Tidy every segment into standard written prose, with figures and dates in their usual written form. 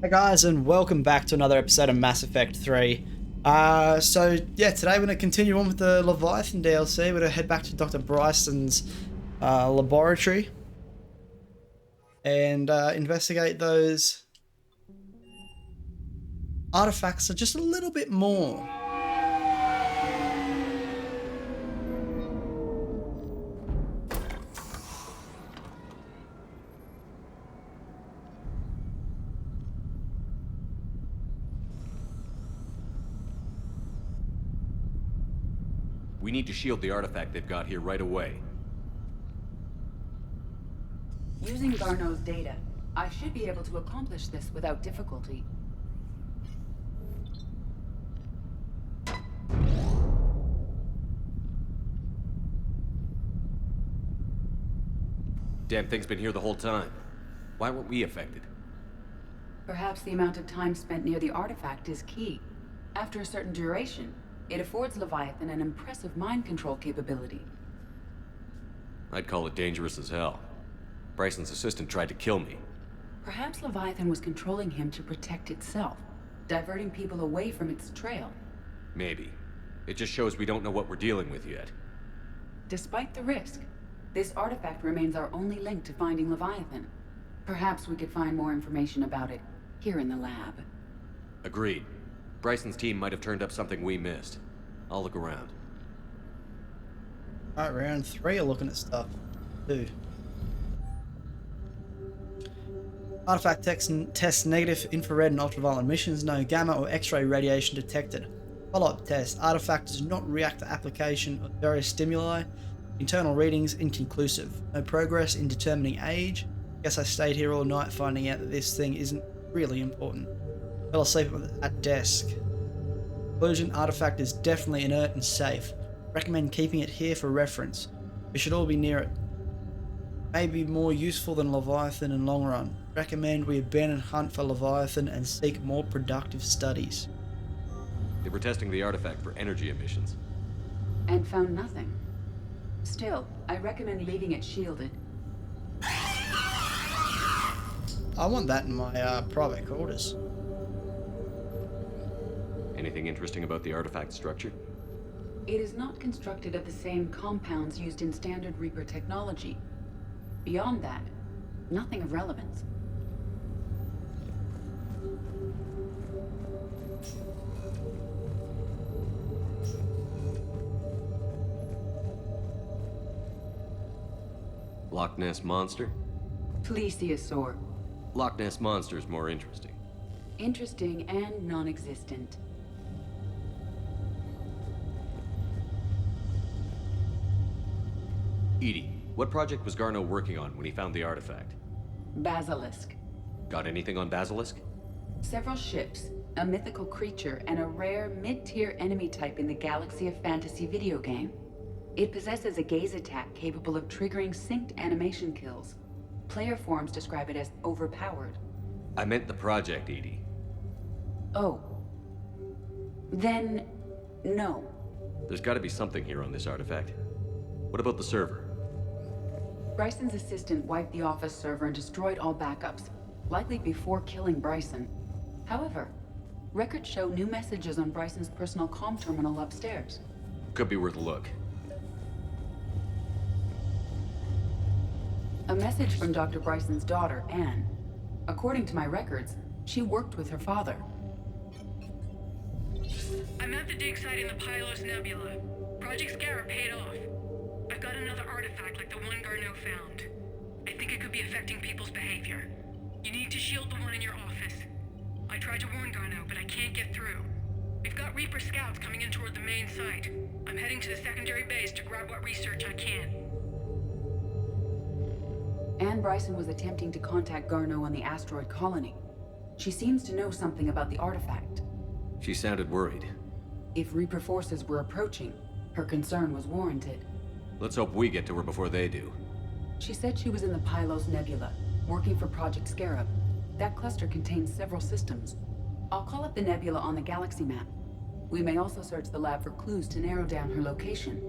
Hey guys, and welcome back to another episode of Mass Effect 3. Today we're going to continue on with the Leviathan DLC. We're going to head back to Dr. Bryson's laboratory and investigate those artifacts just a little bit more. We need to shield the artifact they've got here right away. Using Garneau's data, I should be able to accomplish this without difficulty. Damn thing's been here the whole time. Why weren't we affected? Perhaps the amount of time spent near the artifact is key. After a certain duration, it affords Leviathan an impressive mind control capability. I'd call it dangerous as hell. Bryson's assistant tried to kill me. Perhaps Leviathan was controlling him to protect itself, diverting people away from its trail. Maybe. It just shows we don't know what we're dealing with yet. Despite the risk, this artifact remains our only link to finding Leviathan. Perhaps we could find more information about it here in the lab. Agreed. Bryson's team might have turned up something we missed. I'll look around. Alright, round 3 are looking at stuff. Dude. Artifact test negative infrared and ultraviolet emissions, no gamma or X-ray radiation detected. Follow-up test. Artifact does not react to application of various stimuli. Internal readings inconclusive. No progress in determining age. Guess I stayed here all night finding out that this thing isn't really important. Fell asleep at desk. Conclusion, artifact is definitely inert and safe. Recommend keeping it here for reference. We should all be near it. May be more useful than Leviathan in long run. Recommend we abandon hunt for Leviathan and seek more productive studies. They were testing the artifact for energy emissions. And found nothing. Still, I recommend leaving it shielded. I want that in my private quarters. Anything interesting about the artifact structure? It is not constructed of the same compounds used in standard Reaper technology. Beyond that, nothing of relevance. Loch Ness Monster? Plesiosaur. Loch Ness Monster's more interesting. Interesting and non-existent. Edie, what project was Garneau working on when he found the artifact? Basilisk. Got anything on Basilisk? Several ships, a mythical creature, and a rare mid-tier enemy type in the Galaxy of Fantasy video game. It possesses a gaze attack capable of triggering synced animation kills. Player forums describe it as overpowered. I meant the project, Edie. Oh. Then, no. There's gotta be something here on this artifact. What about the server? Bryson's assistant wiped the office server and destroyed all backups, likely before killing Bryson. However, records show new messages on Bryson's personal comm terminal upstairs. Could be worth a look. A message from Dr. Bryson's daughter, Anne. According to my records, she worked with her father. I'm at the dig site in the Pylos Nebula. Project Scarab paid off. I've got another artifact like the one Garneau found. I think it could be affecting people's behavior. You need to shield the one in your office. I tried to warn Garneau, but I can't get through. We've got Reaper scouts coming in toward the main site. I'm heading to the secondary base to grab what research I can. Anne Bryson was attempting to contact Garneau on the asteroid colony. She seems to know something about the artifact. She sounded worried. If Reaper forces were approaching, her concern was warranted. Let's hope we get to her before they do. She said she was in the Pylos Nebula, working for Project Scarab. That cluster contains several systems. I'll call up the nebula on the galaxy map. We may also search the lab for clues to narrow down her location.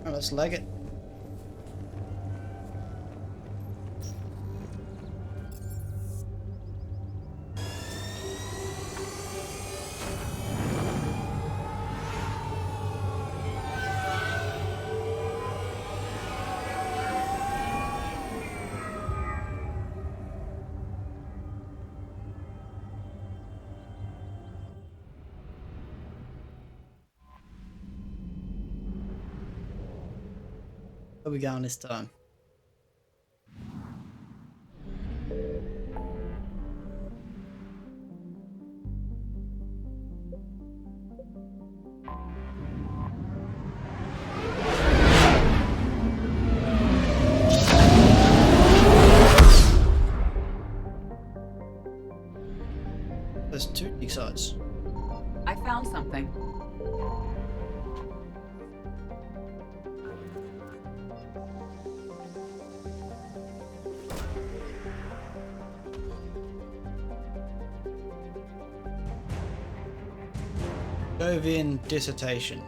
Let's leg it. Where we going this time? There's 2 dig sites. I found something. Jovian dissertation.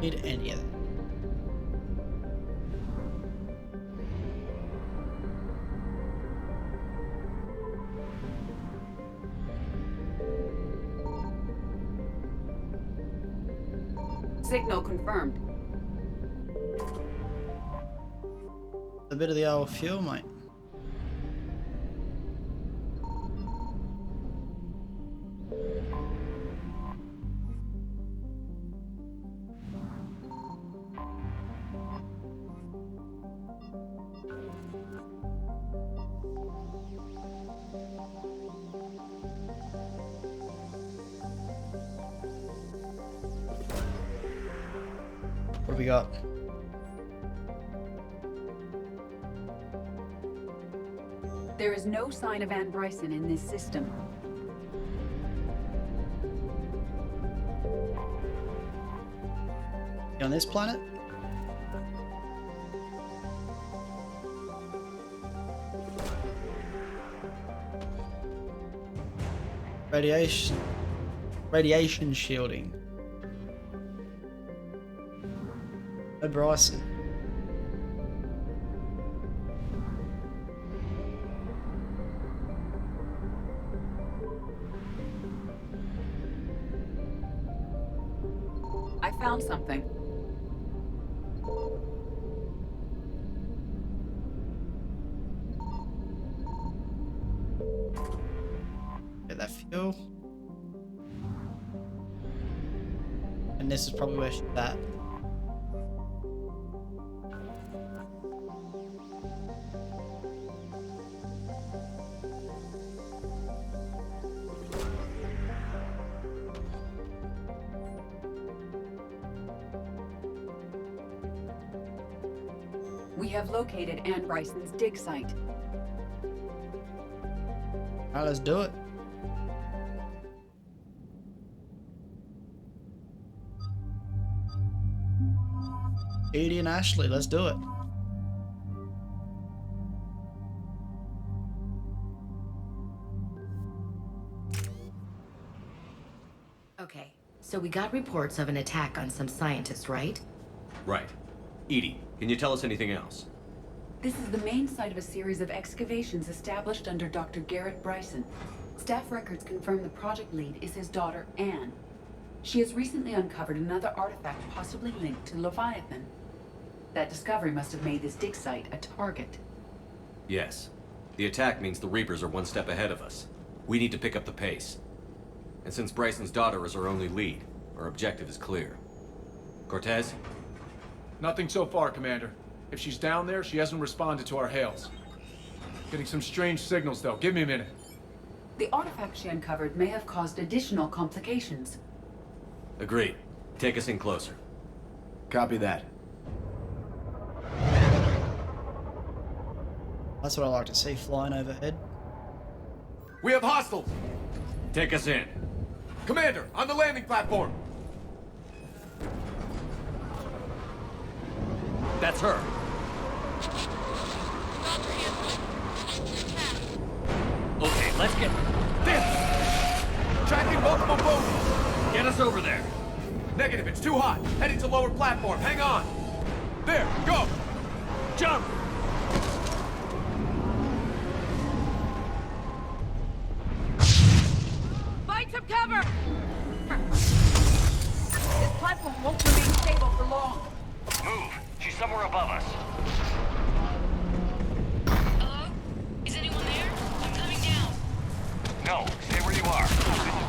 Need any of that. Signal confirmed. A bit of the old fuel, mate. What do we got? There is no sign of Ann Bryson in this system. On this planet? Radiation shielding. No Bryson. I found something. Get that fuel. And this is probably where she's at. We have located Ann Bryson's dig site. Alright, let's do it. Edie and Ashley, let's do it. Okay, so we got reports of an attack on some scientists, right? Right. Edie, can you tell us anything else? This is the main site of a series of excavations established under Dr. Garrett Bryson. Staff records confirm the project lead is his daughter, Anne. She has recently uncovered another artifact possibly linked to Leviathan. That discovery must have made this dig site a target. Yes. The attack means the Reapers are one step ahead of us. We need to pick up the pace. And since Bryson's daughter is our only lead, our objective is clear. Cortez? Nothing so far, Commander. If she's down there, she hasn't responded to our hails. Getting some strange signals, though. Give me a minute. The artifact she uncovered may have caused additional complications. Agreed. Take us in closer. Copy that. That's what I like to see flying overhead. We have hostiles! Take us in. Commander, on the landing platform! That's her. Okay, let's get... This! Tracking multiple boats! Get us over there. Negative, it's too hot. Heading to lower platform. Hang on. There, go! Jump! Find some cover! This platform won't remain stable for long. Move! She's somewhere above us. Hello? Is anyone there? I'm coming down. No, stay where you are.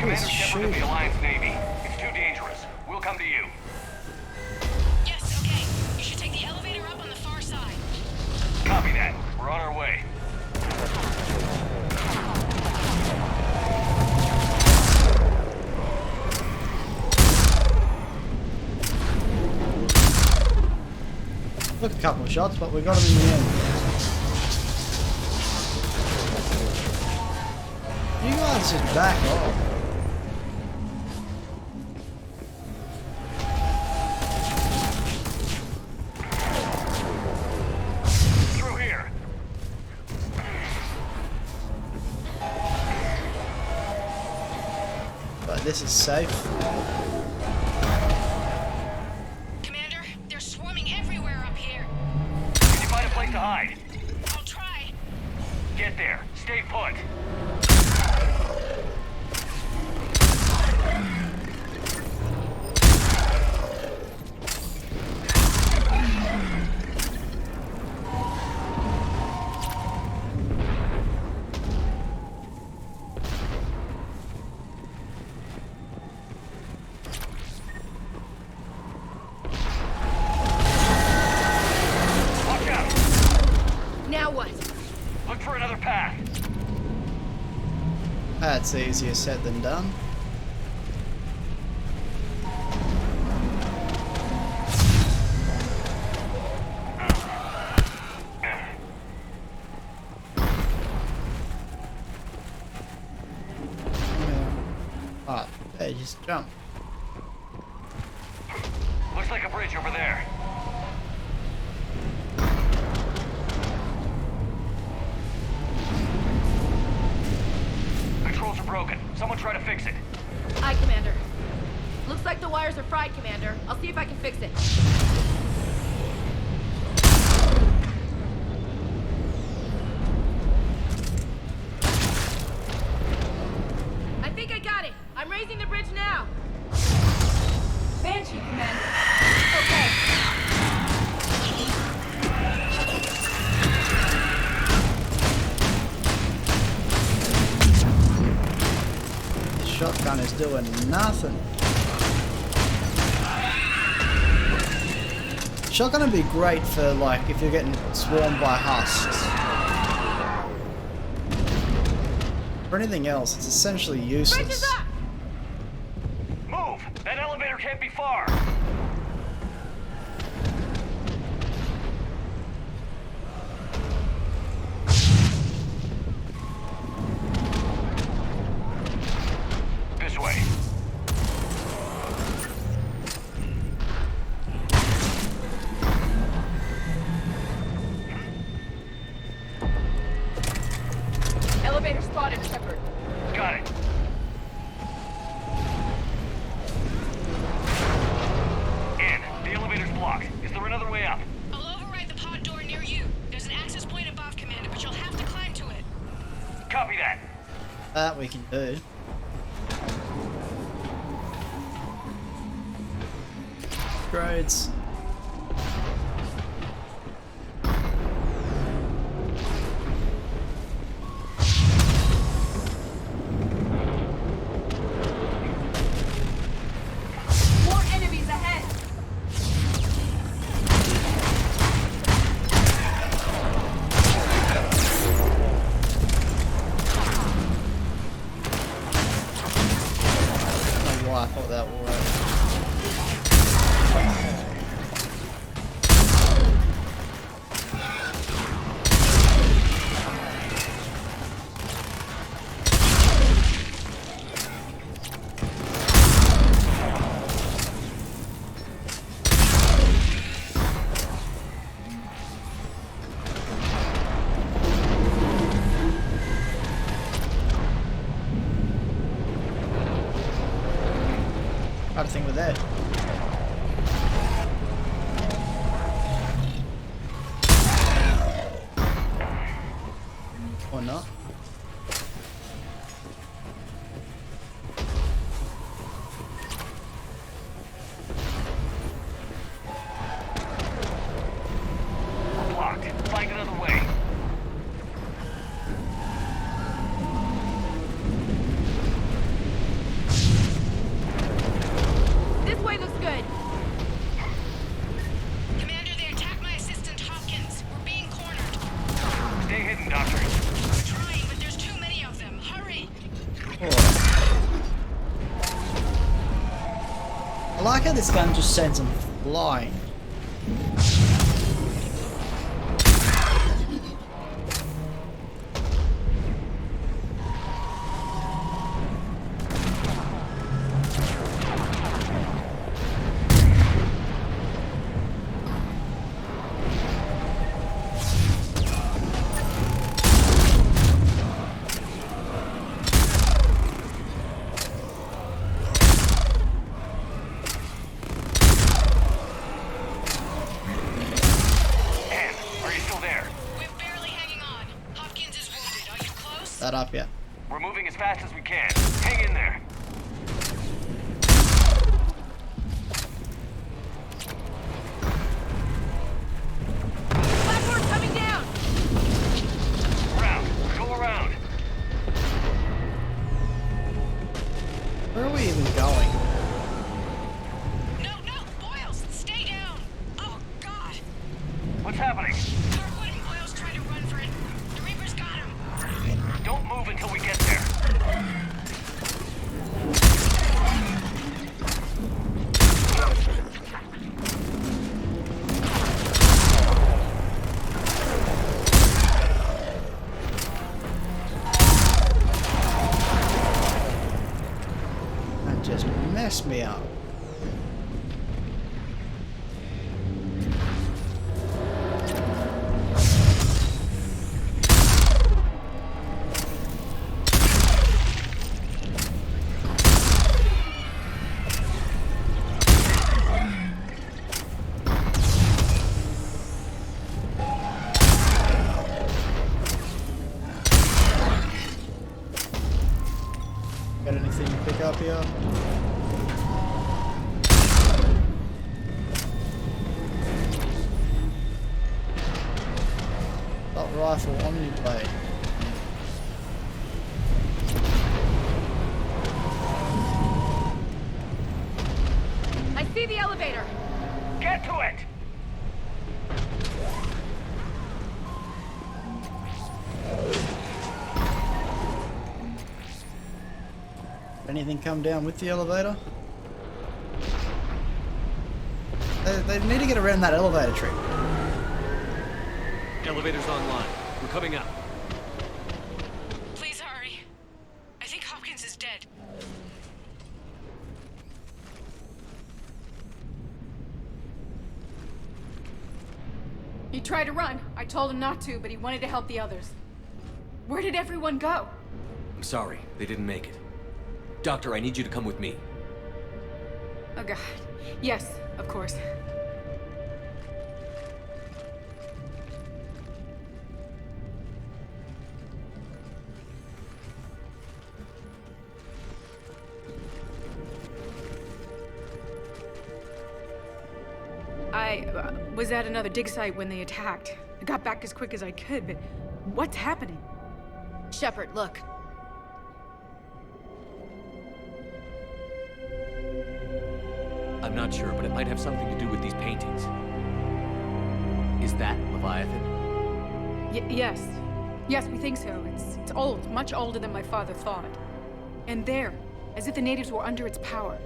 Commander Shepard of the shooting? Alliance Navy. It's too dangerous. We'll come to you. Yes, okay. You should take the elevator up on the far side. Copy that. We're on our way. Took a couple of shots, but we got him in the end. You guys just back off. Through here. But this is safe. Commander, they're swarming everywhere up here. Can you find a place to hide? I'll try. Get there. Stay put. Watch out. Now what? Look for another path. That's easier said than done. Alright, hey, just jump. Looks like a bridge over there. Controls are broken. Someone try to fix it. Aye, Commander. Looks like the wires are fried, Commander. I'll see if I can fix it. I think I got it. I'm raising the bridge now. Banshee, Commander. Okay. The shotgun is doing nothing. Shotgun would be great for like if you're getting swarmed by husks. For anything else, it's essentially Bridge is useless. up! Move! That elevator can't be far. This way. Elevator spotted, Shepard. Got it. In. The elevator's blocked. Is there another way up? I'll override the pod door near you. There's an access point above, Commander, but you'll have to climb to it. Copy that. That we can do. Grades. More enemies ahead! I don't know why I thought that would work. I don't think we're there. Or not. We're blocked. Find another way. like how this gun just sends them flying. That up yet? We're moving as fast as we can. Hang in there. Platform coming down! Around. Go around. Where are we even going? No, Boyles, stay down! Oh, God! What's happening? Darkwood and Boyles trying to run for it. The Reaper's got him. Don't move until we get there. That just messed me up. Got anything to pick up here? Assault rifle, omni blade. I see the elevator. Get to it! Anything come down with the elevator? They need to get around that elevator trick. Elevator's online. We're coming up. Please hurry. I think Hopkins is dead. He tried to run. I told him not to, but he wanted to help the others. Where did everyone go? I'm sorry, they didn't make it. Doctor, I need you to come with me. Oh, God. Yes, of course. I was at another dig site when they attacked. I got back as quick as I could, but what's happening? Shepard, look. I'm not sure, but it might have something to do with these paintings. Is that Leviathan? Yes. Yes, we think so. It's old, much older than my father thought. And there, as if the natives were under its power.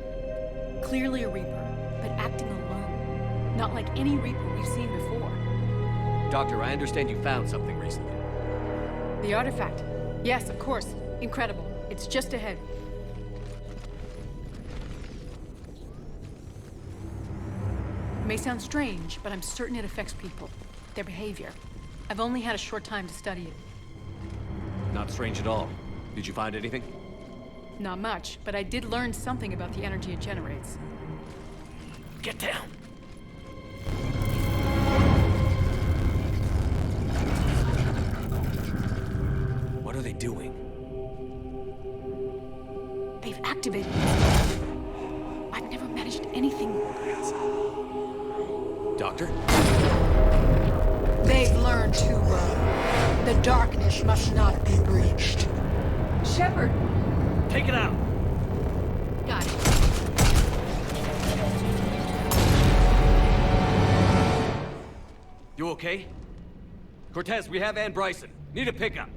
Clearly a Reaper, but acting alone. Not like any Reaper we've seen before. Doctor, I understand you found something recently. The artifact. Yes, of course. Incredible. It's just ahead. It may sound strange, but I'm certain it affects people. Their behavior. I've only had a short time to study it. Not strange at all. Did you find anything? Not much, but I did learn something about the energy it generates. Get down! What are they doing? They've activated it. I've never managed anything. Doctor? They've learned too well. The darkness must not be breached. Shepard! Take it out! Got it. You okay? Cortez, we have Ann Bryson. Need a pickup.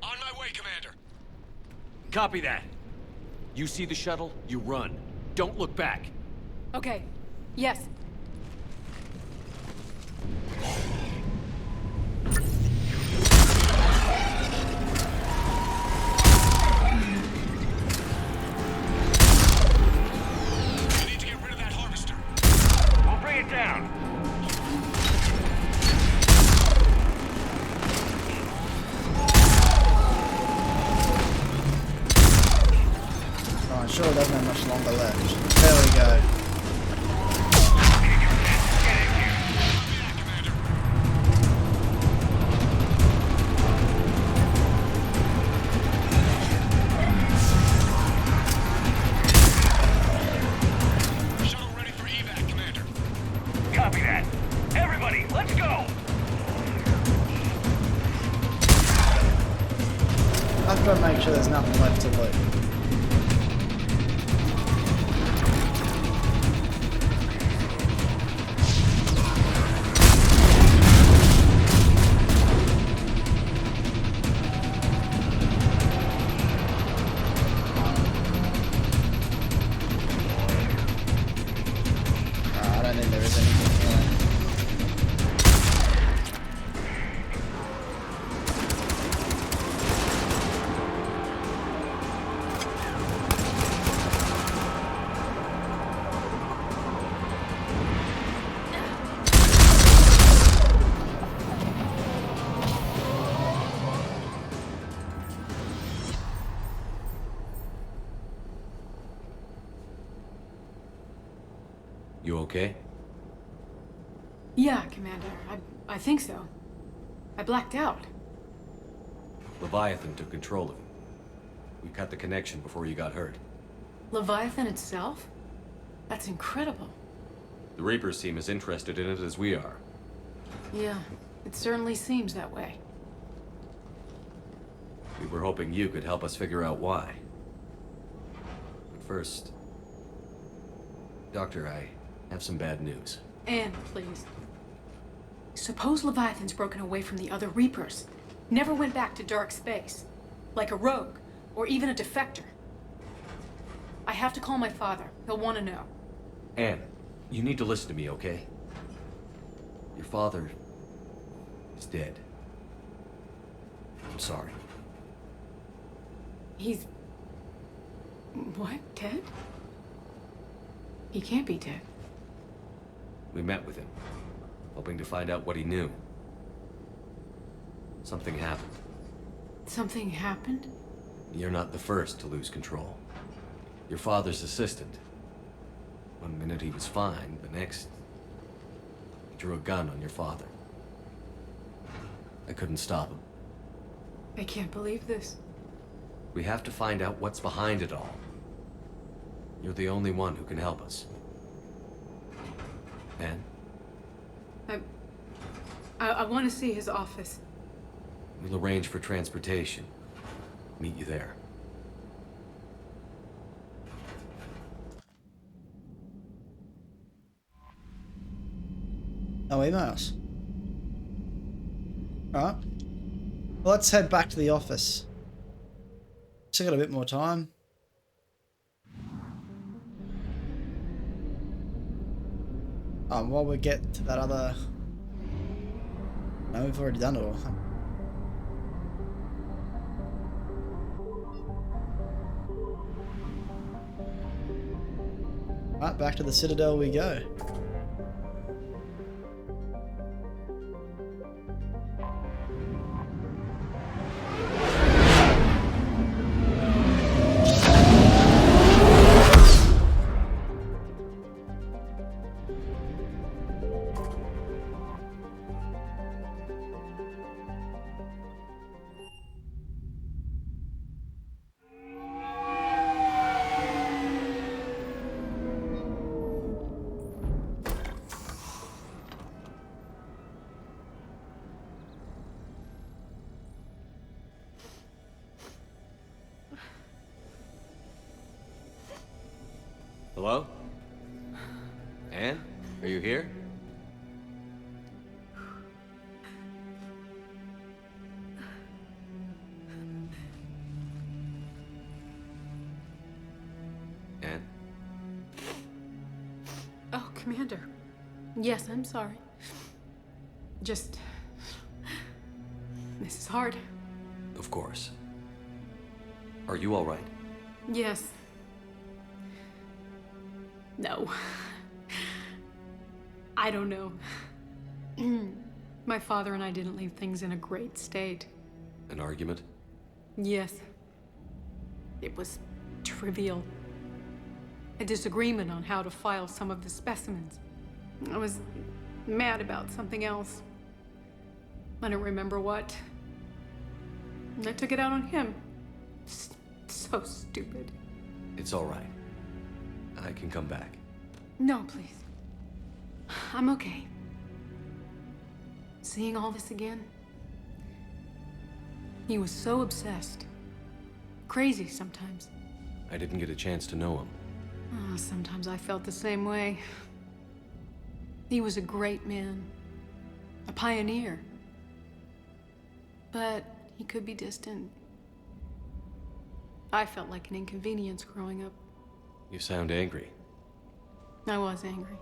On my way, Commander. Copy that. You see the shuttle, you run. Don't look back. Okay. Yes. We need to get rid of that harvester. We'll bring it down. Alright, sure it doesn't have much longer left. There we go. Shuttle ready for evac, Commander. Copy that. Everybody, let's go! I've got to make sure there's nothing left to loot. I don't think there is anything here. You okay? Yeah, Commander. I think so. I blacked out. Leviathan took control of him. We cut the connection before you got hurt. Leviathan itself? That's incredible. The Reapers seem as interested in it as we are. Yeah, it certainly seems that way. We were hoping you could help us figure out why. But first... Doctor, I have some bad news. Anne, please. Suppose Leviathan's broken away from the other Reapers. Never went back to dark space. Like a rogue, or even a defector. I have to call my father. He'll want to know. Anne, you need to listen to me, okay? Your father... is dead. I'm sorry. He's... What? Dead? He can't be dead. We met with him, hoping to find out what he knew. Something happened. Something happened? You're not the first to lose control. Your father's assistant. One minute he was fine, the next... he drew a gun on your father. I couldn't stop him. I can't believe this. We have to find out what's behind it all. You're the only one who can help us. Anne? I want to see his office. We'll arrange for transportation. Meet you there. No emails. Alright. Well, let's head back to the office. Still got a bit more time. While we get to that other... No, we've already done it all. Right, back to the Citadel we go. Hello? Anne? Are you here? Anne? Commander. Yes, I'm sorry. Just... This is hard. Of course. Are you all right? Yes. No. I don't know. My father and I didn't leave things in a great state. An argument? Yes. It was trivial. A disagreement on how to file some of the specimens. I was mad about something else. I don't remember what. And I took it out on him. So stupid. It's all right. I can come back. No, please. I'm okay. Seeing all this again? He was so obsessed. Crazy sometimes. I didn't get a chance to know him. Oh, sometimes I felt the same way. He was a great man. A pioneer. But he could be distant. I felt like an inconvenience growing up. You sound angry. I was angry.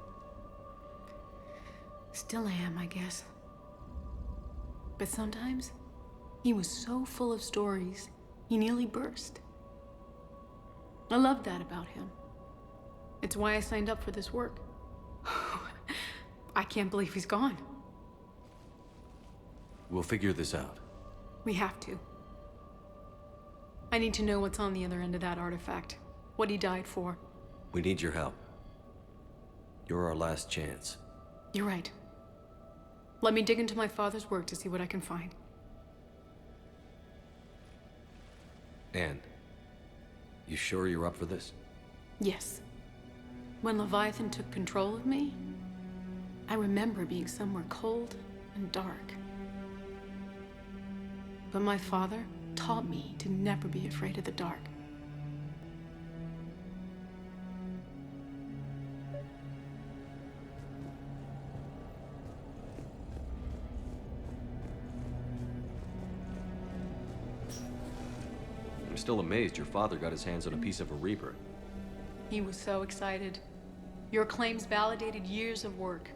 Still am, I guess. But sometimes, he was so full of stories, he nearly burst. I loved that about him. It's why I signed up for this work. I can't believe he's gone. We'll figure this out. We have to. I need to know what's on the other end of that artifact. What he died for. We need your help. You're our last chance. You're right. Let me dig into my father's work to see what I can find. Anne, you sure you're up for this? Yes. When Leviathan took control of me, I remember being somewhere cold and dark. But my father taught me to never be afraid of the dark. I'm still amazed your father got his hands on a piece of a Reaper. He was so excited. Your claims validated years of work.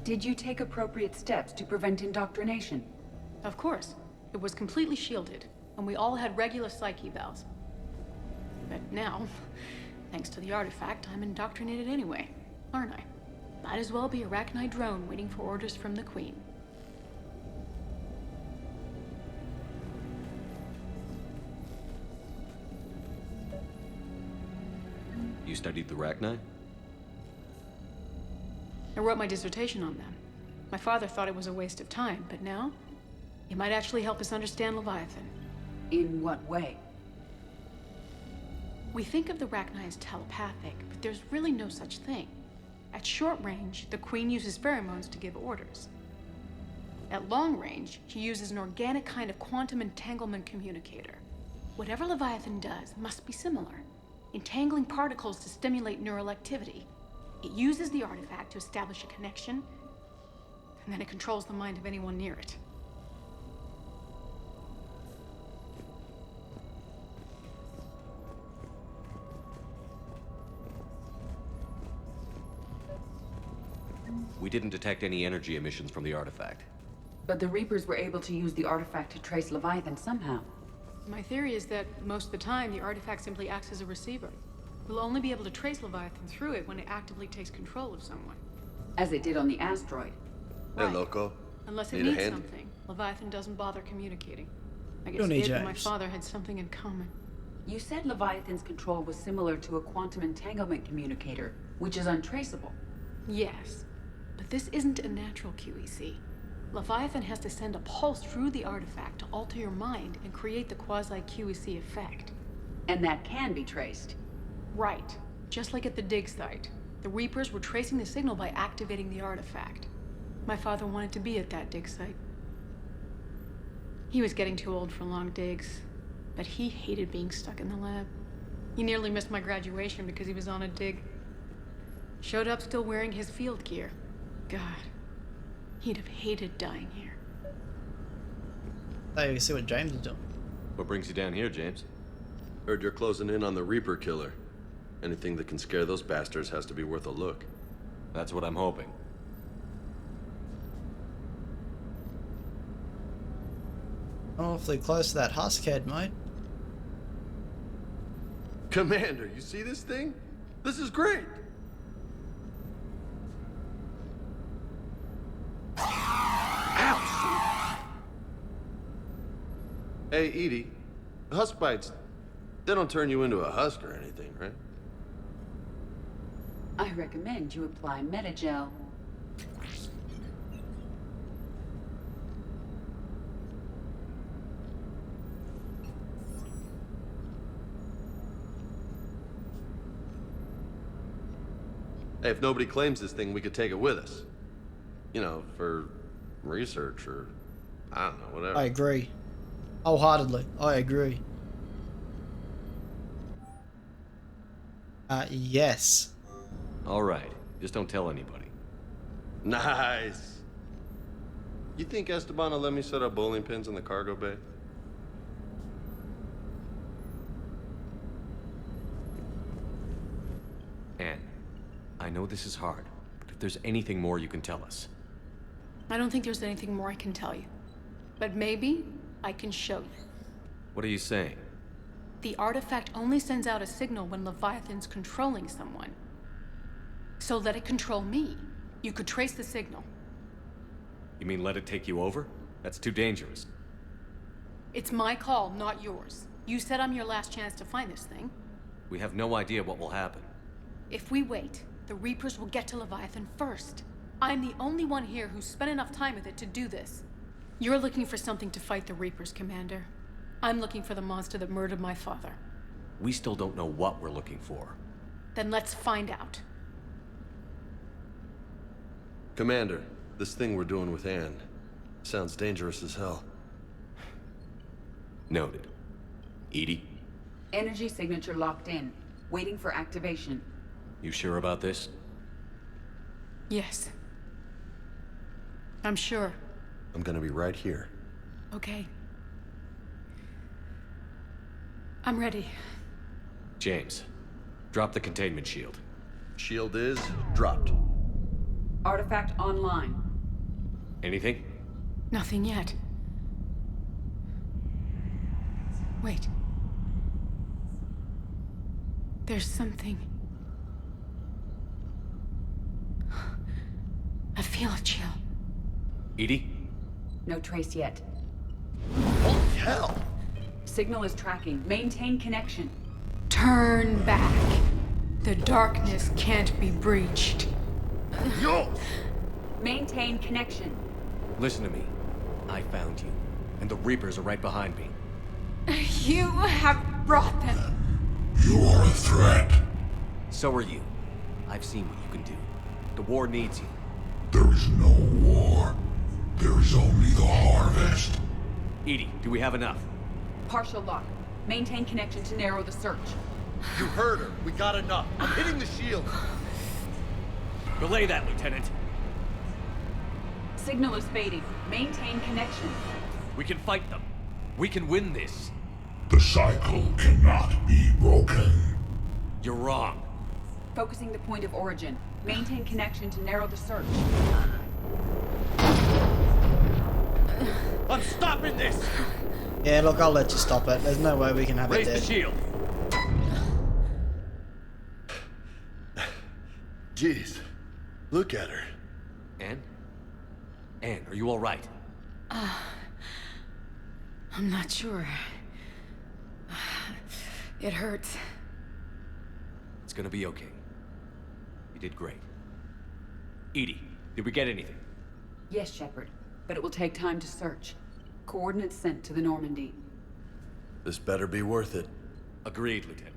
Did you take appropriate steps to prevent indoctrination? Of course. It was completely shielded, and we all had regular psyche valves. But now, thanks to the artifact, I'm indoctrinated anyway, aren't I? Might as well be a Arachnite drone waiting for orders from the Queen. You studied the Rachni? I wrote my dissertation on them. My father thought it was a waste of time, but now, it might actually help us understand Leviathan. In what way? We think of the Rachni as telepathic, but there's really no such thing. At short range, the Queen uses pheromones to give orders. At long range, she uses an organic kind of quantum entanglement communicator. Whatever Leviathan does must be similar, entangling particles to stimulate neural activity. It uses the artifact to establish a connection, and then it controls the mind of anyone near it. We didn't detect any energy emissions from the artifact. But the Reapers were able to use the artifact to trace Leviathan somehow. My theory is that most of the time, the artifact simply acts as a receiver. We'll only be able to trace Leviathan through it when it actively takes control of someone. As it did on the asteroid. Hey, Right. loco. Unless it Need a needs hand? something, Leviathan doesn't bother communicating. I guess Don't need it and my James. father had something in common. You said Leviathan's control was similar to a quantum entanglement communicator, which is untraceable. Yes, but this isn't a natural QEC. Leviathan has to send a pulse through the artifact to alter your mind and create the quasi-QEC effect. And that can be traced. Right. Just like at the dig site. The Reapers were tracing the signal by activating the artifact. My father wanted to be at that dig site. He was getting too old for long digs, but he hated being stuck in the lab. He nearly missed my graduation because he was on a dig. Showed up still wearing his field gear. God, he'd have hated dying here. So you see what James is doing. What brings you down here, James? Heard you're closing in on the Reaper killer. Anything that can scare those bastards has to be worth a look. That's what I'm hoping. Awfully close to that husk head, mate. Commander, you see this thing? This is great! Ouch! Hey, Edie, husk bites, they don't turn you into a husk or anything, right? I recommend you apply Metagel. Hey, if nobody claims this thing, we could take it with us. You know, for research or, I don't know, whatever. I agree. Wholeheartedly, I agree. Yes. All right. Just don't tell anybody. Nice. You think Esteban will let me set up bowling pins in the cargo bay? Anne, I know this is hard, but if there's anything more you can tell us. I don't think there's anything more I can tell you. But maybe I can show you. What are you saying? The artifact only sends out a signal when Leviathan's controlling someone. So let it control me. You could trace the signal. You mean let it take you over? That's too dangerous. It's my call, not yours. You said I'm your last chance to find this thing. We have no idea what will happen. If we wait, the Reapers will get to Leviathan first. I'm the only one here who's spent enough time with it to do this. You're looking for something to fight the Reapers, Commander. I'm looking for the monster that murdered my father. We still don't know what we're looking for. Then let's find out. Commander, this thing we're doing with Anne sounds dangerous as hell. Noted. Edie, Energy signature locked in. Waiting for activation. you sure about this? Yes. I'm sure. I'm gonna be right here. Okay. I'm ready. James, drop the containment shield. Shield is dropped. Artifact online. Anything? Nothing yet. Wait. There's something. I feel a chill. Edie? No trace yet. Holy hell! Signal is tracking. Maintain connection. Turn back. The darkness can't be breached. Yo! Maintain connection. Listen to me. I found you, and the Reapers are right behind me. You have brought them. You are a threat. So are you. I've seen what you can do. The war needs you. There is no war. There is only the harvest. Edie, do we have enough? Partial lock. Maintain connection to narrow the search. You heard her. We got enough. I'm hitting the shield. Belay that, Lieutenant. Signal is fading. Maintain connection. We can fight them. We can win this. The cycle cannot be broken. You're wrong. Focusing the point of origin. Maintain connection to narrow the search. I'm stopping this! Yeah, look, I'll let you stop it. There's no way we can have it Raise the dead. shield. Jeez. Look at her. Anne? Anne, are you all right? I'm not sure. It hurts. It's gonna be okay. You did great. Edie, did we get anything? Yes, Shepard. But it will take time to search. Coordinates sent to the Normandy. This better be worth it. Agreed, Lieutenant.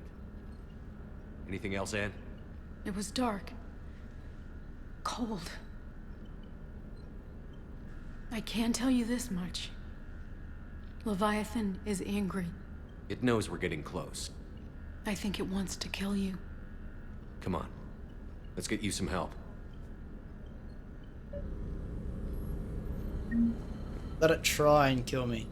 Anything else, Anne? It was dark. Cold. I can tell you this much. Leviathan is angry. It knows we're getting close. I think it wants to kill you. Come on. Let's get you some help. Let it try and kill me.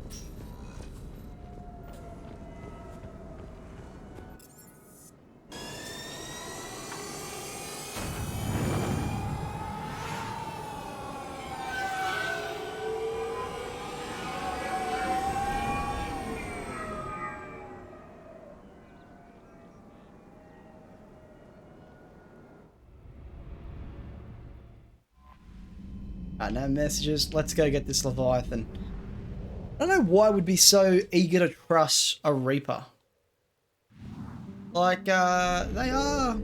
Right, no messages. Let's go get this Leviathan. I don't know why we'd be so eager to trust a Reaper. Like, they are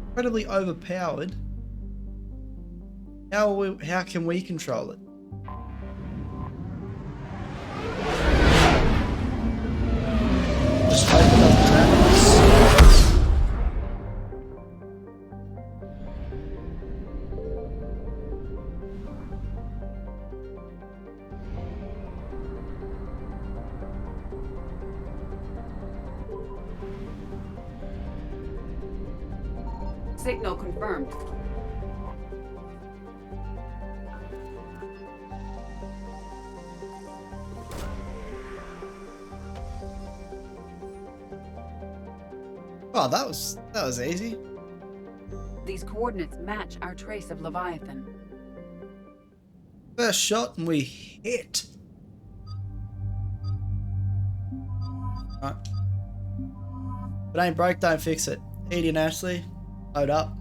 incredibly overpowered. How can we control it? Just hope it doesn't turn on us. Signal confirmed. Oh, that was easy. These coordinates match our trace of Leviathan. First shot and we hit. Right. If it ain't broke, don't fix it. Edie and Ashley, load up.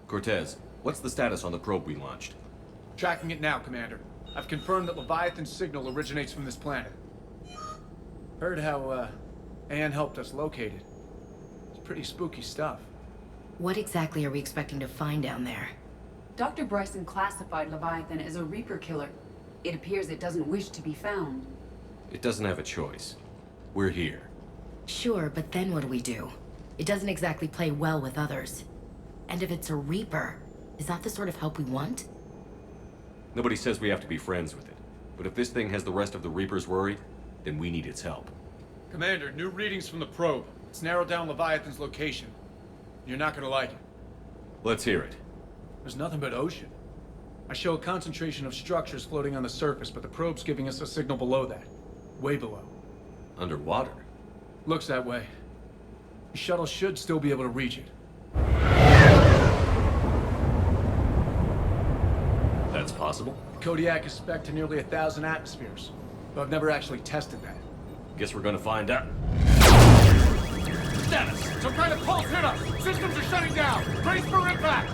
Cortez, what's the status on the probe we launched? Tracking it now, Commander. I've confirmed that Leviathan's signal originates from this planet. Heard how, Anne helped us locate it. It's pretty spooky stuff. What exactly are we expecting to find down there? Dr. Bryson classified Leviathan as a Reaper killer. It appears it doesn't wish to be found. It doesn't have a choice. We're here. Sure, but then what do we do? It doesn't exactly play well with others. And if it's a Reaper, is that the sort of help we want? Nobody says we have to be friends with it. But if this thing has the rest of the Reapers worried, then we need its help. Commander, new readings from the probe. It's narrowed down Leviathan's location. You're not gonna like it. Let's hear it. There's nothing but ocean. I show a concentration of structures floating on the surface, but the probe's giving us a signal below that. Way below. Underwater? Looks that way. The shuttle should still be able to reach it. That's possible? Kodiak is spec'd to nearly 1,000 atmospheres, but I've never actually tested that. Guess we're gonna find out. Status! Some kind of pulse hit us! Systems are shutting down! Brace for impact!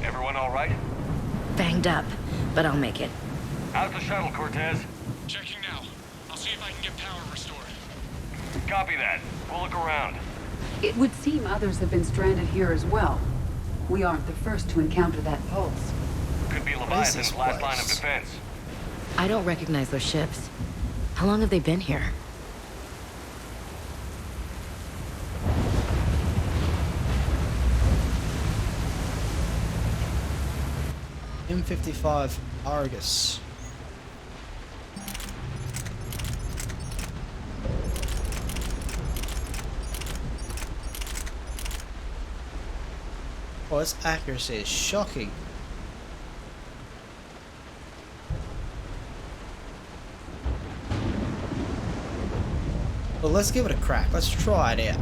Everyone all right? Banged up, but I'll make it. How's the shuttle, Cortez? Checking now. I'll see if I can get power restored. Copy that. We'll look around. It would seem others have been stranded here as well. We aren't the first to encounter that pulse. Could be Leviathan's last line of defense. I don't recognize those ships. How long have they been here? M55 Argus. Oh, its accuracy is shocking. Well, let's give it a crack. Let's try it out.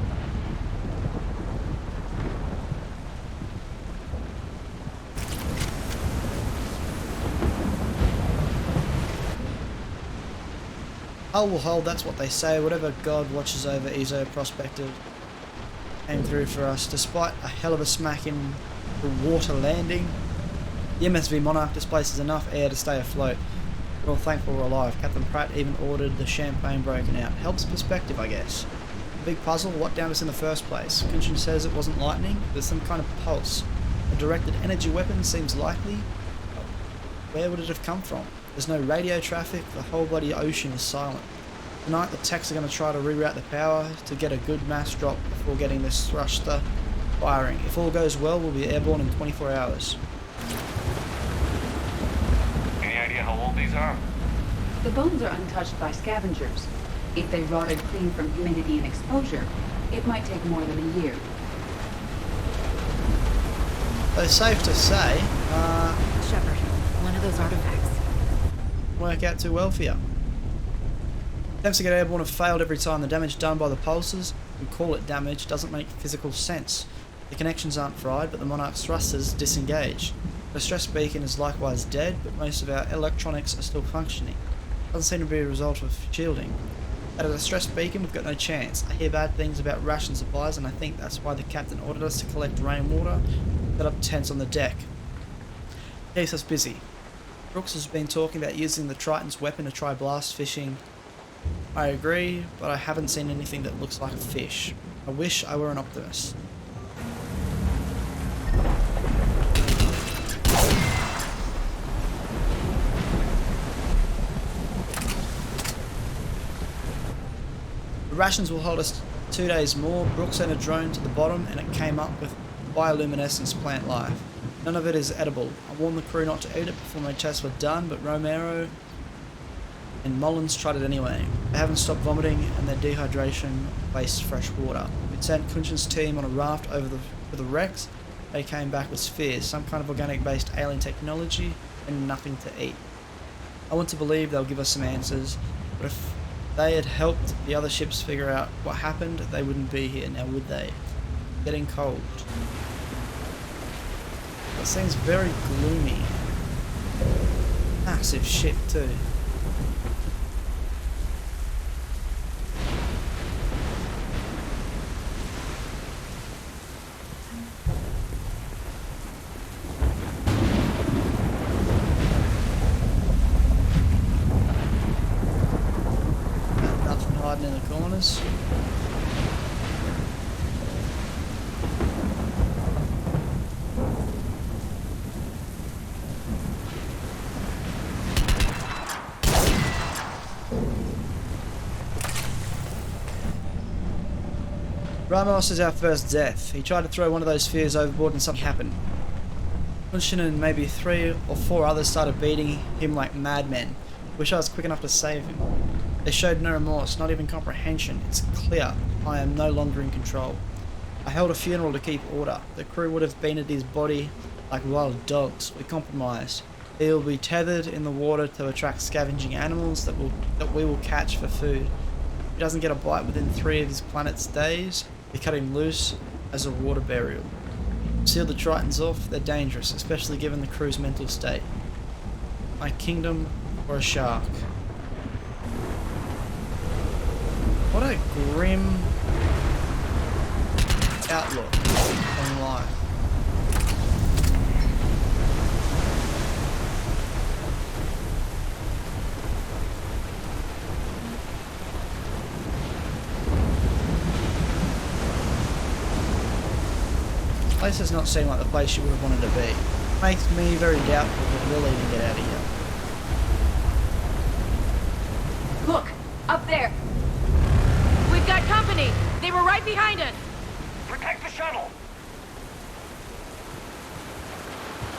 Hull will hold, that's what they say. Whatever god watches over ESO Prospector came through for us. Despite a hell of a smack in the water landing, the MSV Monarch displaces enough air to stay afloat. We're all thankful we're alive. Captain Pratt even ordered the champagne broken out. Helps perspective, I guess. Big puzzle, what downed us in the first place? Kinchin says it wasn't lightning, there's some kind of pulse. A directed energy weapon seems likely. Where would it have come from? There's no radio traffic, the whole bloody ocean is silent. Tonight the techs are going to try to reroute the power to get a good mass drop before getting this thruster firing. If all goes well, we'll be airborne in 24 hours. Any idea how old these are? The bones are untouched by scavengers. If they rotted clean from humidity and exposure, it might take more than a year. So safe to say, Shepard, one of those artifacts. work out too well for you. Attempts to get airborne have failed every time. The damage done by the pulses, we call it damage, doesn't make physical sense. The connections aren't fried, but the Monarch's thrusters disengage. The stress beacon is likewise dead, but most of our electronics are still functioning. Doesn't seem to be a result of shielding. Out of the stress beacon, we've got no chance. I hear bad things about ration supplies, and I think that's why the captain ordered us to collect rainwater, set up tents on the deck. Keeps us busy. Brooks has been talking about using the Triton's weapon to try blast fishing. I agree, but I haven't seen anything that looks like a fish. I wish I were an optimist. The rations will hold us 2 days more. Brooks sent a drone to the bottom and it came up with bioluminescence plant life. None of it is edible. I warned the crew not to eat it before my tests were done, but Romero and Mullins tried it anyway. They haven't stopped vomiting and their dehydration wastes fresh water. We sent Kunchen's team on a raft over to the wrecks. They came back with spheres, some kind of organic-based alien technology, and nothing to eat. I want to believe they'll give us some answers, but if they had helped the other ships figure out what happened, they wouldn't be here now, would they? Getting cold. That seems very gloomy. Massive ship too. Nothing hiding in the corners. Ramos is our first death. He tried to throw one of those spheres overboard and something happened. Kunshin and maybe 3 or 4 others started beating him like madmen. Wish I was quick enough to save him. They showed no remorse, not even comprehension. It's clear I am no longer in control. I held a funeral to keep order. The crew would have been at his body like wild dogs. We compromised. He will be tethered in the water to attract scavenging animals that we will catch for food. If he doesn't get a bite within 3 of his planet's days, we cut him loose as a water burial. Seal the Tritons off, they're dangerous, especially given the crew's mental state. My kingdom or a shark. What a grim outlook on life. This place does not seem like the place you would have wanted to be. Makes me very doubtful that we'll even get out of here. Look, up there. We've got company. They were right behind us. Protect the shuttle.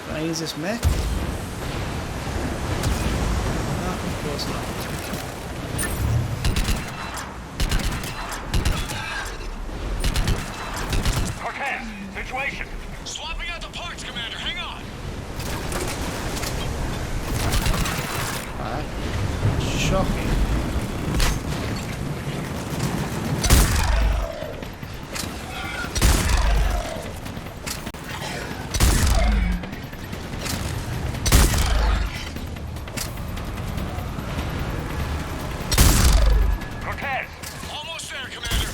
Can I use this mech? No, of course not. Cortez, situation. Swapping out the parts, Commander. Hang on. Alright. Shocking. Cortez, Almost there, Commander.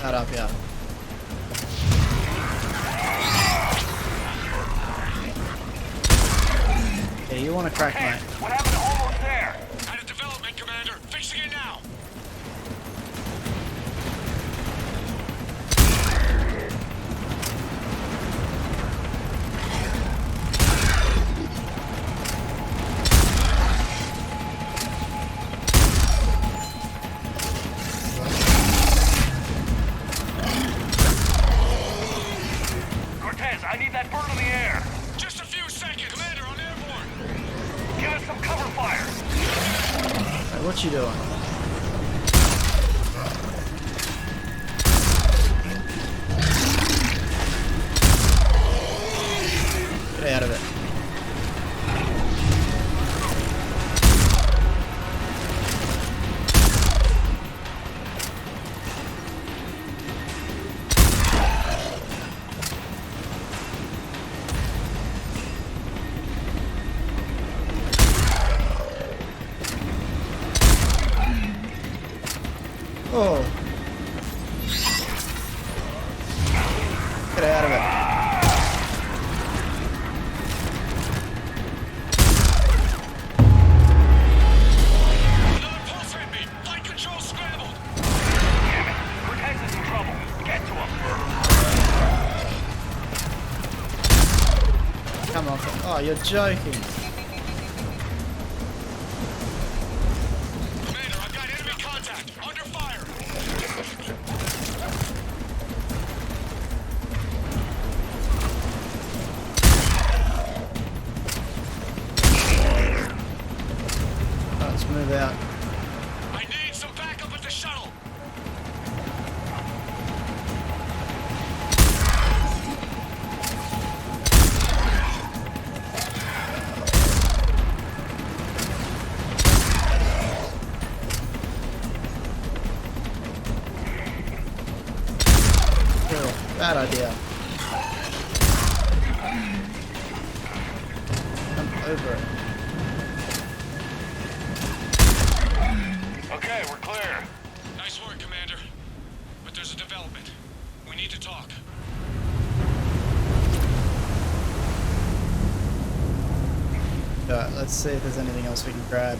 That up, yeah. Yeah, you want to crack, mate. what happened to almost there? Out of development, Commander. Fixing it now. Alright, what you doing? Get out of it. Oh. Get out of it. Another pulse hit me. Flight control scrambled. Damn it. Cortez is in trouble. Get to him. Come on. Oh, you're joking. Commander, I've got enemy contact. Under fire. Let's move out. I need some backup at the shuttle. Oh, bad idea. I'm over it. Okay, we're clear. Nice work, Commander. But there's a development. We need to talk. Alright, let's see if there's anything else we can grab.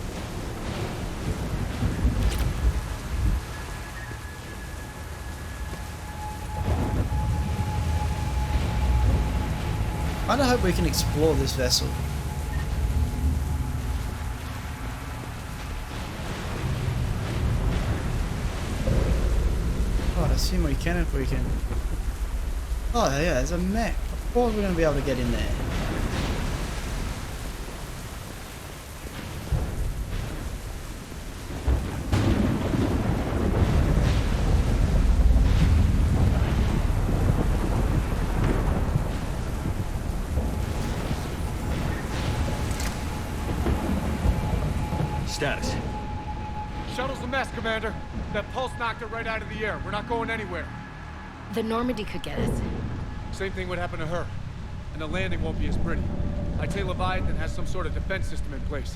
I kinda hope we can explore this vessel. Oh, I assume we can if we can. Oh yeah, there's a mech. Of course we're gonna be able to get in there. Status. Shuttle's a mess, Commander. That pulse knocked it right out of the air. We're not going anywhere. The Normandy could get us. Same thing would happen to her. And the landing won't be as pretty. I'd say Leviathan has some sort of defense system in place.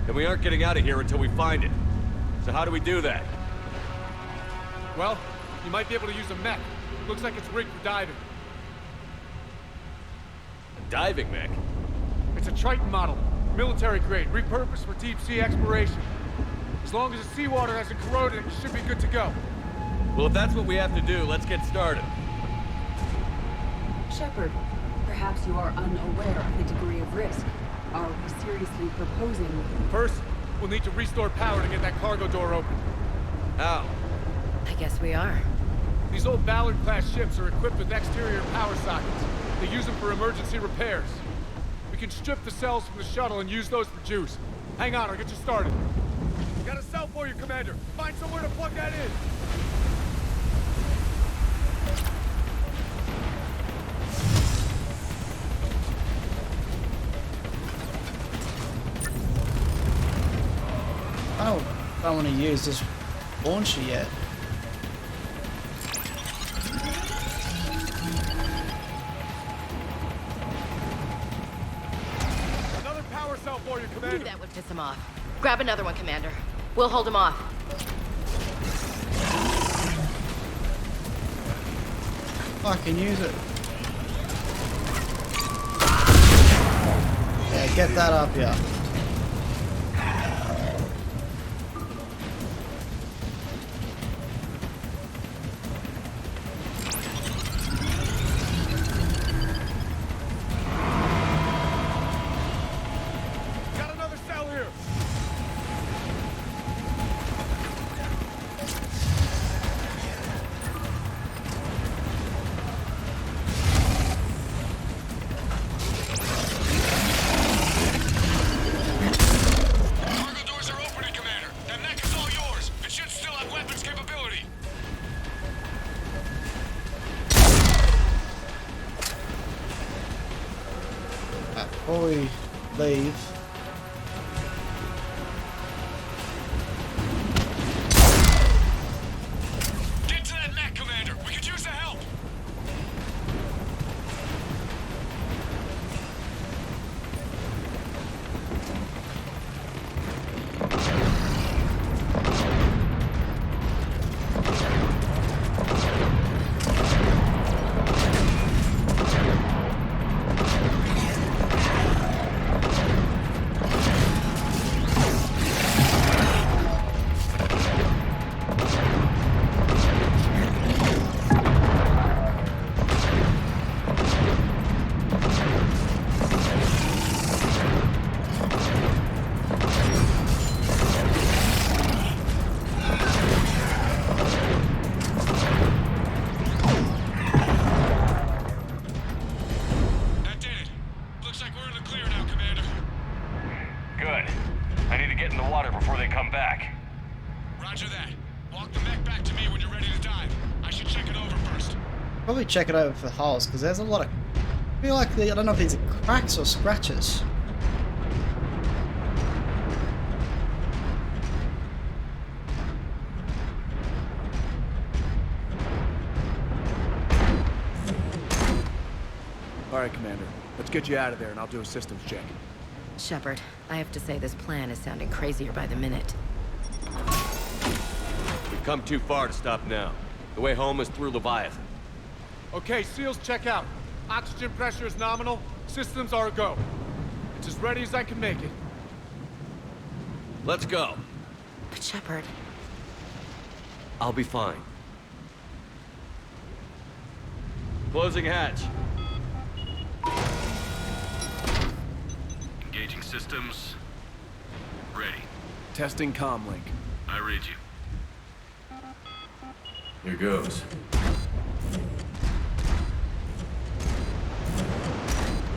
And we aren't getting out of here until we find it. So how do we do that? Well, you might be able to use a mech. Looks like it's rigged for diving. A diving mech? It's a Triton model. Military grade, repurposed for deep sea exploration. As long as the seawater hasn't corroded, it should be good to go. Well, if that's what we have to do, let's get started. Shepard, perhaps you are unaware of the degree of risk. Are we seriously proposing? First, we'll need to restore power to get that cargo door open. How? I guess we are. These old Ballard-class ships are equipped with exterior power sockets. They use them for emergency repairs. We can strip the cells from the shuttle and use those for juice. Hang on, I'll get you started. Got a cell for you, Commander. Find somewhere to plug that in. I don't want to use this launcher yet. Another power cell for you, Knew Commander. that would piss him off. Grab another one, Commander. We'll hold him off. I can use it. Yeah, get that up, yeah. Got another cell here. Before we leave, Get to that mech, Commander! We could use the help! That did it. Looks like we're in the clear now, Commander. Good. I need to get in the water before they come back. Roger that. Walk the mech back to me when you're ready to dive. I should check it over first. probably check it over for holes because there's a lot of. I feel like I don't know if these are cracks or scratches. All right, Commander. Let's get you out of there, and I'll do a systems check. Shepard, I have to say this plan is sounding crazier by the minute. We've come too far to stop now. The way home is through Leviathan. Okay, SEALs check out. Oxygen pressure is nominal. Systems are a go. It's as ready as I can make it. Let's go. But Shepard... I'll be fine. Closing hatch. Engaging systems. Ready. Testing comm link. I read you. Here goes.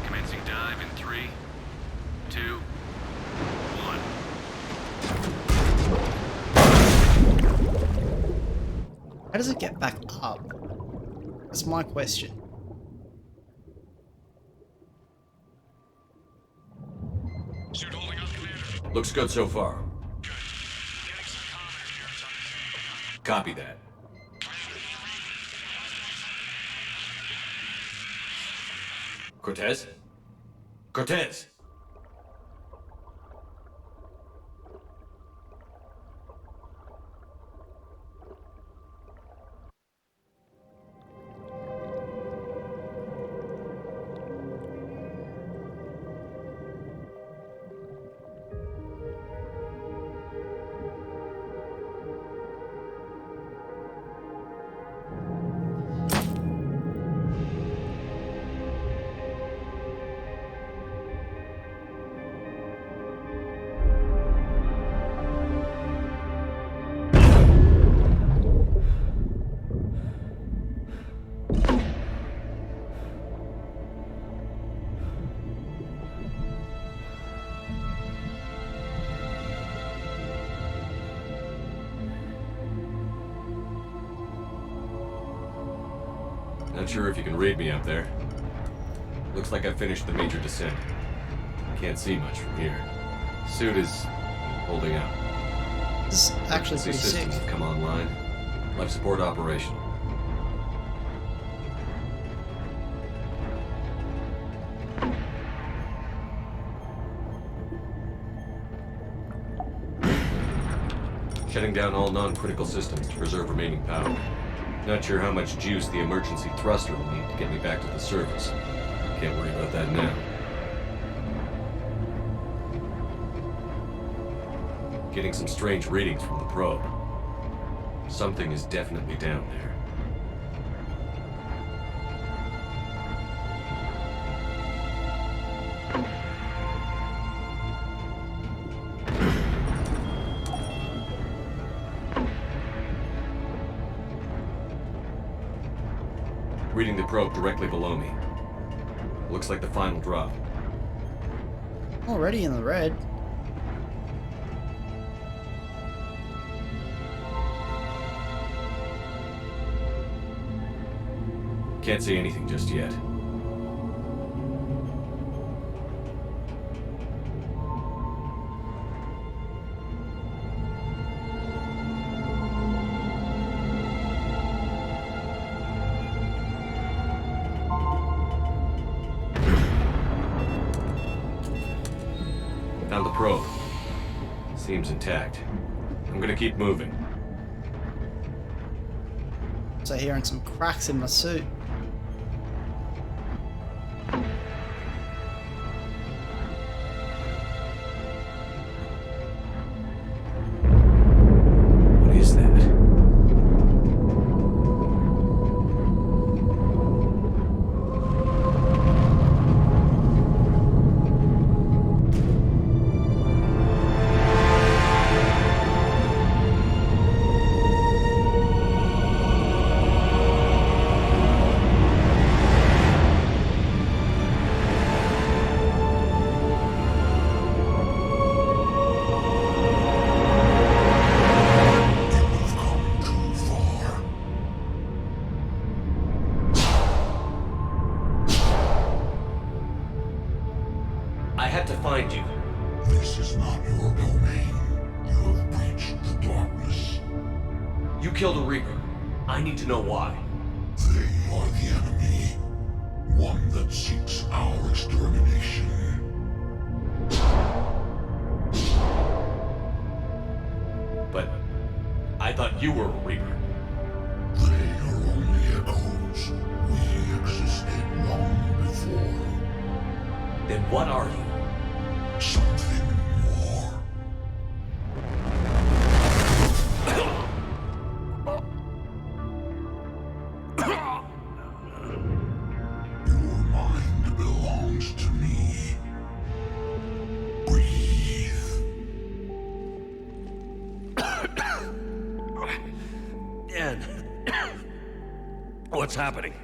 Commencing dive in 3, 2, 1. How does it get back up? That's my question. Suit holding up, Commander. Looks good so far. Good. Getting some comm interference on the same. Copy that. Cortez? Cortez! Not sure if you can read me up there. Looks like I finished the major descent. Can't see much from here. Suit is holding out. This is actually Emergency pretty sick. systems have come online. Life support operational. Shutting down all non-critical systems to preserve remaining power. Not sure how much juice the emergency thruster will need to get me back to the surface. Can't worry about that now. Getting some strange readings from the probe. Something is definitely down there. Reading the probe directly below me. Looks like the final drop. Already in the red. Can't see anything just yet. probe. Seems intact. I'm gonna keep moving. So hearing some cracks in my suit. What is that? You've come too far. I had to find you. This is not your domain. You have breached the darkness. You killed a Reaper. I need to know why. They are the enemy. One that seeks our extermination. But I thought you were a Reaper. They are only echoes. We existed long before. Then what are you? Something more. Your mind belongs to me. Breathe. Dan. What's happening?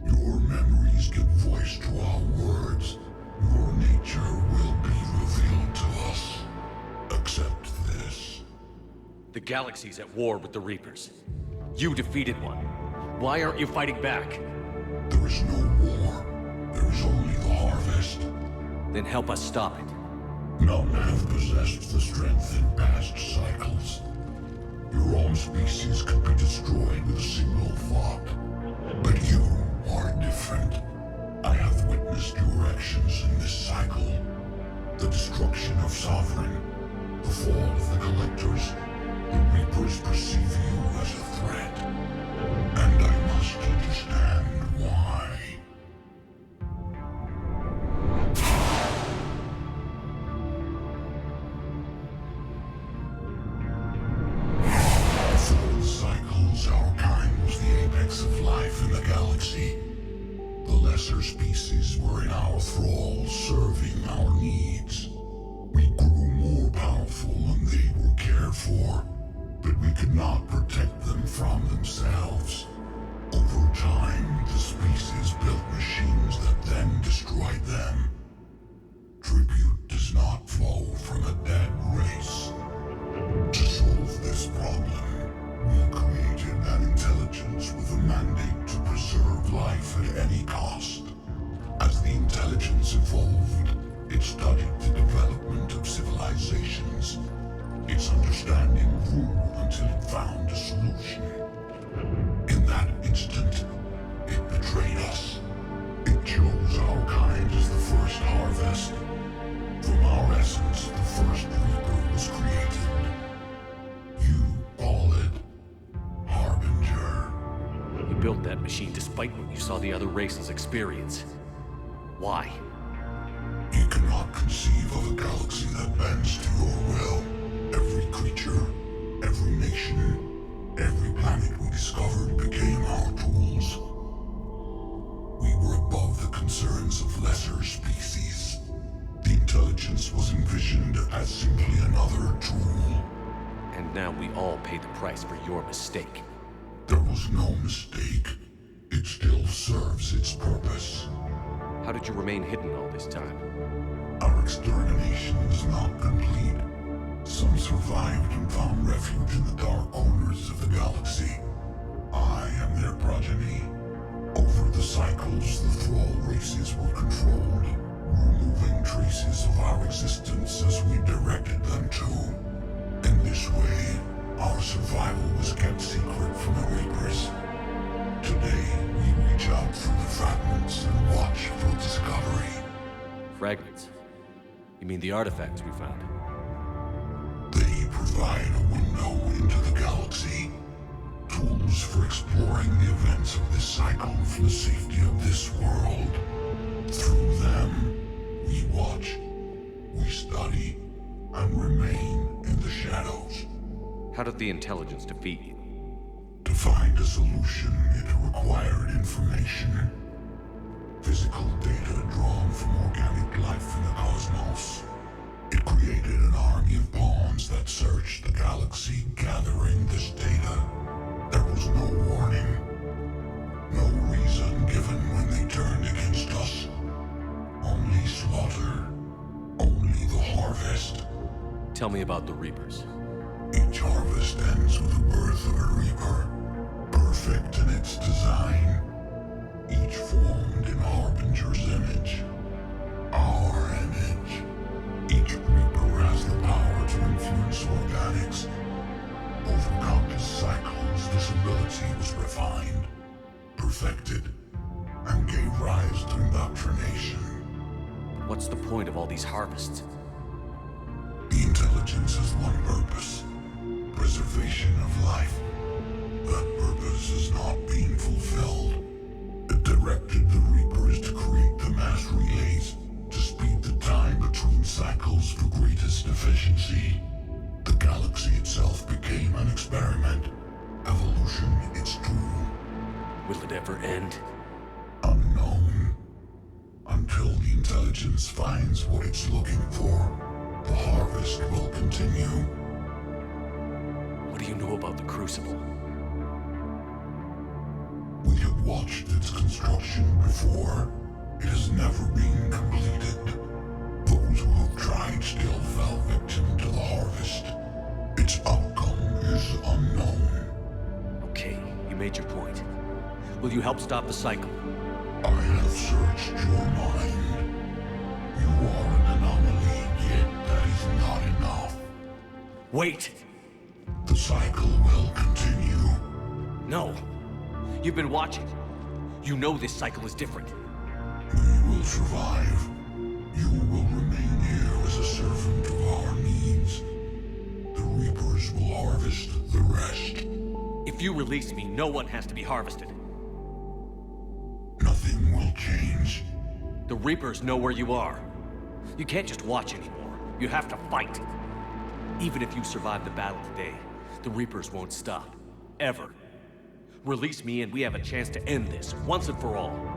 Your memories give voice to our words. Your nature will be revealed to us. Accept this. The galaxy's at war with the Reapers. You defeated one. Why aren't you fighting back? There is no war. There is only the harvest. Then help us stop it. None have possessed the strength in past cycles. Your own species could be destroyed with a single thought. But you are different. I have witnessed your actions in this cycle. The destruction of Sovereign, the fall of the Collectors. The Reapers perceive you as a threat. And I must understand why. For cycles, our kind was the apex of life in the galaxy. The lesser species were in our thrall, serving our needs. We grew more powerful and they were cared for, but we could not protect them from themselves. Over time, the species built machines that then destroyed them. Tribute does not flow from a dead race. To solve this problem, we created an intelligence with a mandate to preserve life at any cost. As the intelligence evolved, it studied the development of civilizations. Its understanding grew until it found a solution. In that instant, it betrayed us. It chose our kind as the first harvest. From our essence, the first Reaper was created. You call it Harbinger. You built that machine despite what you saw the other races experience. Why? You cannot conceive of a galaxy that bends to your will. Every creature, every nation, every planet we discovered became our tools. We were above the concerns of lesser species. The intelligence was envisioned as simply another tool. And now we all pay the price for your mistake. There was no mistake. It still serves its purpose. How did you remain hidden all this time? Our extermination is not complete. Some survived and found refuge in the dark corners of the galaxy. I am their progeny. Over the cycles, the thrall races were controlled, removing traces of our existence as we directed them to. In this way, our survival was kept secret from the Reapers. Today, we reach out through the fragments and watch for discovery. Fragments? You You mean the artifacts we found? They provide a window into the galaxy. Tools for exploring the events of this cycle from the safety of this world. Through them, we watch, we study, and remain in the shadows. How did the intelligence defeat you? To find a solution, it required information. Physical data drawn from organic life in the cosmos. It created an army of pawns that searched the galaxy, gathering this data. There was no warning. No reason given when they turned against us. Only slaughter. Only the harvest. Tell me about the Reapers. Each harvest ends with the birth of a Reaper. Perfect in its design. Each formed in Harbinger's image. Our image. Each Reaper has the power to influence organics. Over countless cycles, this ability was refined, perfected, and gave rise to indoctrination. What's the point of all these harvests? The intelligence has one purpose. Preservation of life. That purpose is not being fulfilled. It directed the Reapers to create the mass relays, to speed the time between cycles for greatest efficiency. The galaxy itself became an experiment. Evolution its tool. Will it ever end? Unknown. Until the intelligence finds what it's looking for, the harvest will continue. What do you know about the Crucible? We have watched its construction before. It has never been completed. Those who have tried still fell victim to the harvest. Its outcome is unknown. Okay, you made your point. Will you help stop the cycle? I have searched your mind. You are an anomaly, yet that is not enough. Wait! The cycle will continue. No. You've been watching. You know this cycle is different. We will survive. You will remain here as a servant of our needs. The Reapers will harvest the rest. If you release me, no one has to be harvested. Nothing will change. The Reapers know where you are. You can't just watch anymore. You have to fight. Even if you survive the battle today, the Reapers won't stop. Ever. Release me and we have a chance to end this, once and for all.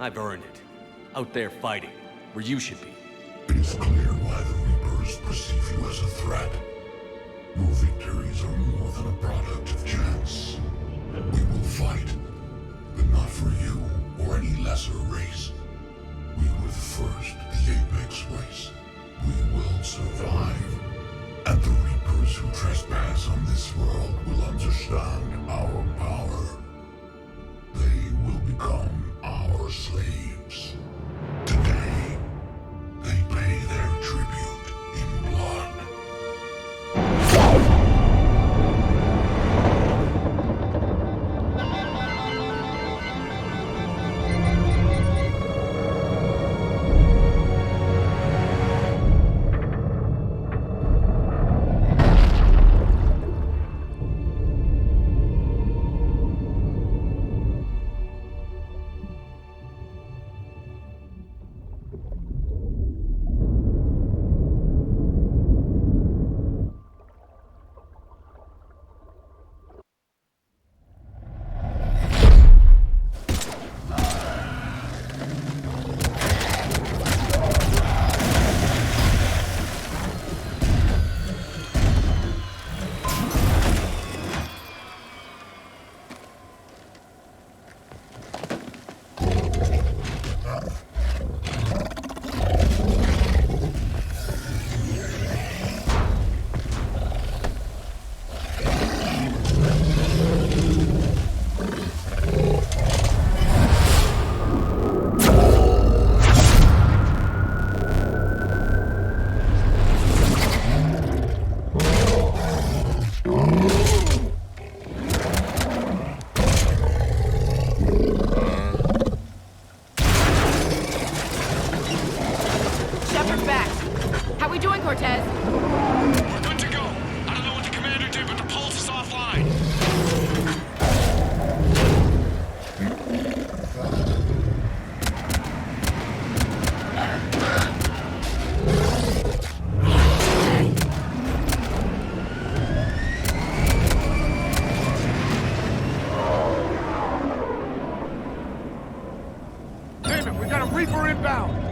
I've earned it. Out there fighting, where you should be. It is clear why the Reapers perceive you as a threat. Your victories are more than a product of chance. We will fight, but not for you or any lesser race. We were the first, the Apex race. We will survive. And the Reapers who trespass on this world will understand our power. They will become our slaves. Today, they pay their tribute in blood. Reaper inbound!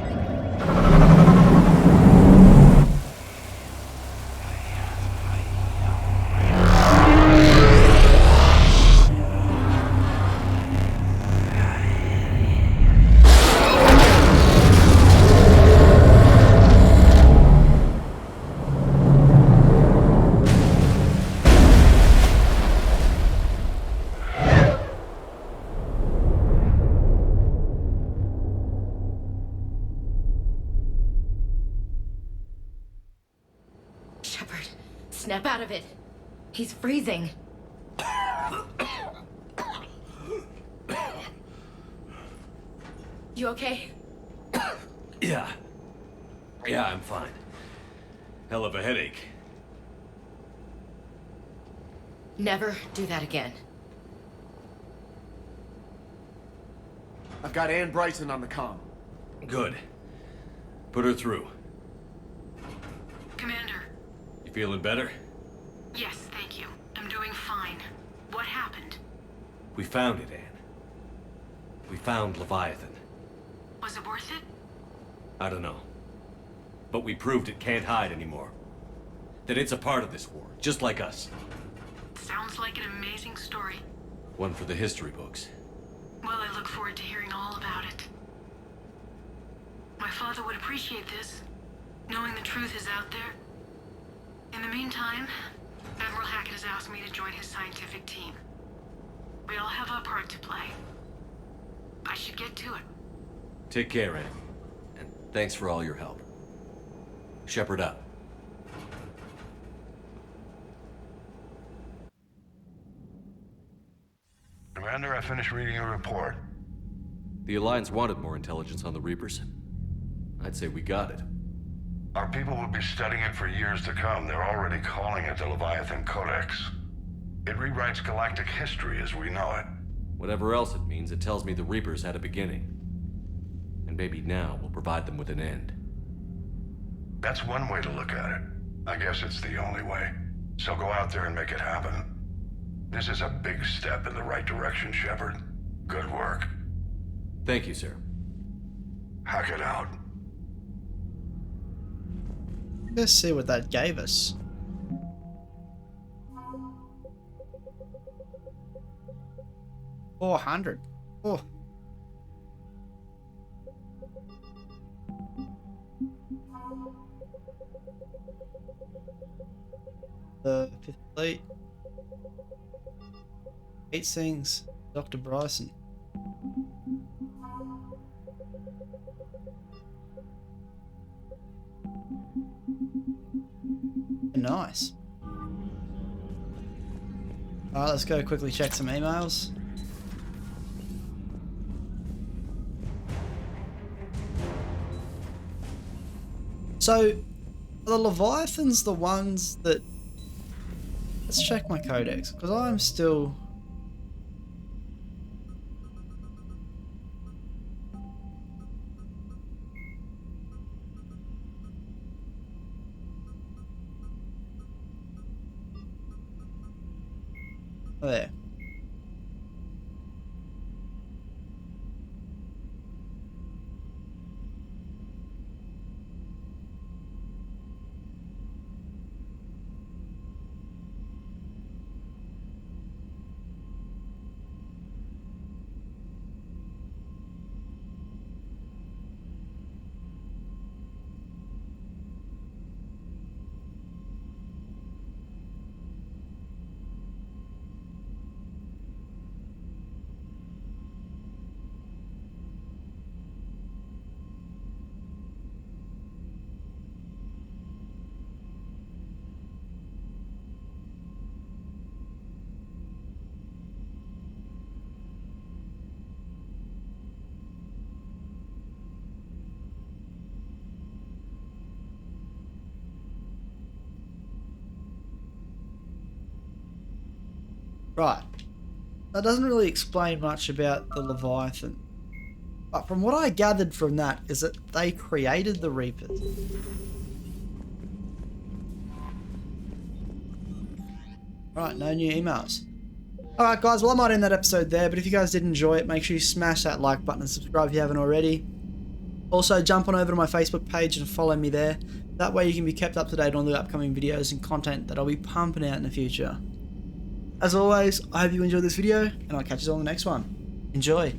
Shepard, snap out of it. He's freezing. You okay? Yeah. Yeah, I'm fine. Hell of a headache. Never do that again. I've got Ann Bryson on the comm. Good. Put her through. Commander. You feeling better? Yes, thank you. I'm doing fine. What happened? We found it, Anne. We found Leviathan. Was it worth it? I don't know. But we proved it can't hide anymore. That it's a part of this war, just like us. Sounds like an amazing story. One for the history books. Well, I look forward to hearing all about it. My father would appreciate this, knowing the truth is out there. In the meantime, Admiral Hackett has asked me to join his scientific team. We all have our part to play. I should get to it. Take care, Anne. And thanks for all your help. Shepard up. Commander, I finished reading your report. The Alliance wanted more intelligence on the Reapers. I'd say we got it. Our people will be studying it for years to come. They're already calling it the Leviathan Codex. It rewrites galactic history as we know it. Whatever else it means, it tells me the Reapers had a beginning. And maybe now we'll provide them with an end. That's one way to look at it. I guess it's the only way. So go out there and make it happen. This is a big step in the right direction, Shepard. Good work. Thank you, sir. Hackett out. Let's see what that gave us. $400. Oh. The fifth fleet. 8 things. Dr. Bryson. Nice. Alright, let's go quickly check some emails. So, are the Leviathans the ones that... Let's check my codex, because I'm still... There. Right. That doesn't really explain much about the Leviathan. But from what I gathered from that is that they created the Reapers. Right, no new emails. Alright guys, well I might end that episode there, but if you guys did enjoy it, make sure you smash that like button and subscribe if you haven't already. Also, jump on over to my Facebook page and follow me there. That way you can be kept up to date on the upcoming videos and content that I'll be pumping out in the future. As always, I hope you enjoyed this video, and I'll catch you all in the next one. Enjoy!